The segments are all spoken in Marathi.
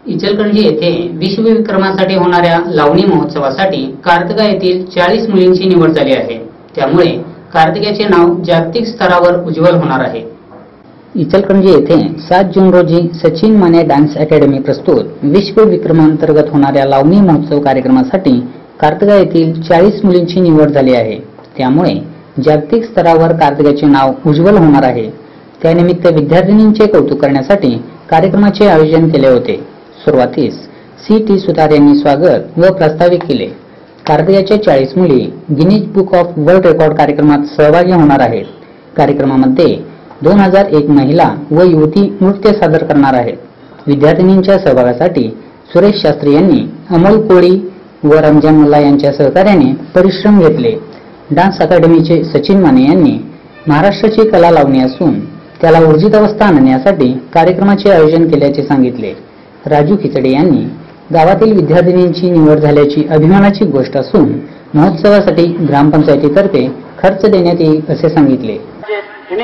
इचलकरंजी येथे विश्वविक्रमासाठी होणाऱ्या लावणी महोत्सवासाठी कार्तिका येथील 40 मुलींची निवड झाली आहे। त्यामुळे कार्तिकाचे नाव जागतिक स्तरावर उज्ज्वल होणार आहे। इचलकरंजी येथे 7 जून रोजी सचिन माने डान्स अकॅडमी प्रस्तुत विश्वविक्रमांतर्गत होणाऱ्या लावणी महोत्सव कार्यक्रमासाठी कार्तिका येथील 40 मुलींची निवड झाली आहे। त्यामुळे जागतिक स्तरावर कार्तिकाचे नाव उज्ज्वल होणार आहे। त्यानिमित्त विद्यार्थिनींचे कौतुक करण्यासाठी कार्यक्रमाचे आयोजन केले होते। सुरुवातीस सी.टी. सुतार यांनी स्वागत व प्रास्ताविक केले। कार्तिकाच्या 40 मुली Guinness book of world record कार्यक्रमात सहभागी होणार आहेत। कार्यक्रमामध्ये 2001 महिला व युवती नृत्य सादर करणार आहेत। विद्यार्थिनींच्या सहभागासाठी सुरेश शास्त्री यांनी अमोल कोळी व रमजान मुल्ला यांच्या सहकार्याने परिश्रम घेतले। डान्स अकॅडमीचे सचिन माने यांनी महाराष्ट्राची कला लावणी असून त्याला ऊर्जित अवस्था आणण्यासाठी कार्यक्रमाचे आयोजन केल्याचे सांगितले। राजू खिचडे यांनी गावातील विद्यार्थिनींची निवड झाल्याची अभिमानाची गोष्ट असून महोत्सवासाठी ग्रामपंचायतीतर्फे खर्च देण्यात येईल असे सांगितले।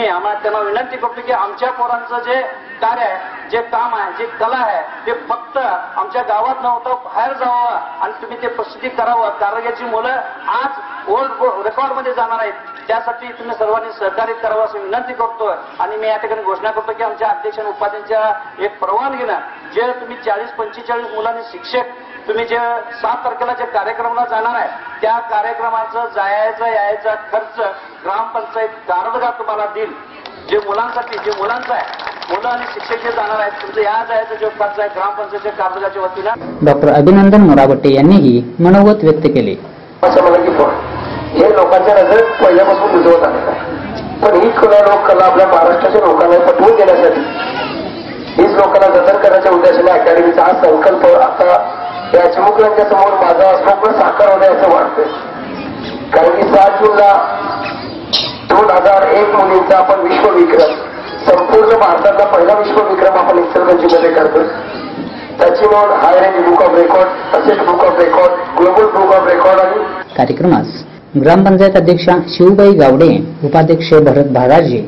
आम्हाला त्यांना विनंती करतो की आमच्या पोरांचं जे कार्य आहे, जे काम आहे, जे कला आहे ते फक्त आमच्या गावात नव्हतं बाहेर जावं आणि तुम्ही ते प्रसिद्धी करावं। कार्तिकाची मुलं आज वर्ल्ड रेकॉर्ड मध्ये जाणार आहेत, त्यासाठी तुम्ही सर्वांनी सहकार्य करावं अशी विनंती करतो। आणि मी या ठिकाणी घोषणा करतो की आमच्या अध्यक्ष आणि उपाध्यक्षांच्या एक परवानगीनं जे तुम्ही 40-45 मुलांनी शिक्षक तुम्ही जे 7 तारखेला जे कार्यक्रमाला जाणार आहे त्या कार्यक्रमाचं जायचा यायचा खर्च ग्रामपंचायत गारदगार तुम्हाला देईल। जे मुलांसाठी जे मुलांचं आहे, मुलं आणि शिक्षक जे जाणार आहेत तुमचं या जायचा जो खर्च आहे ग्रामपंचायतच्या गारदगाच्या वतीनं। डॉक्टर अभिनंदन मोराबट्टे यांनीही मनोगत व्यक्त केले। हे लोकांच्या नजरेत पहिल्यापासून रुजवत आलेलं आहे, पण ही कला आपल्या महाराष्ट्राच्या लोकांना पटवून देण्यासाठी हीच लोकांना जतन करण्याच्या उद्देशाने अकॅडमीचा हा संकल्प आता या चिमुकल्यांच्या समोर माझा स्वप्न साकार होणे असं वाटतंय। कारण की 7 जूनला 2001 मुलींचा आपण विश्वविक्रम, संपूर्ण भारतातला पहिला विश्वविक्रम आपण इचलकरंजीमध्ये करतोय। त्याची नोंद high range book of record, asset book of record, global book of record आणि कार्यक्रमास ग्रामपंचायत अध्यक्षा शिवबाई गावडे, उपाध्यक्ष भरत भागाजी,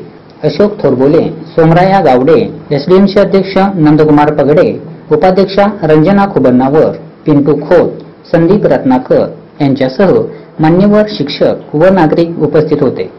अशोक थोरबोले, सोमराया गावडे, एसडीएमचे अध्यक्ष नंदकुमार पगडे, उपाध्यक्षा रंजना खुबन्नावर, पिंटू खोत, संदीप रत्नाकर यांच्यासह मान्यवर शिक्षक व नागरिक उपस्थित होते।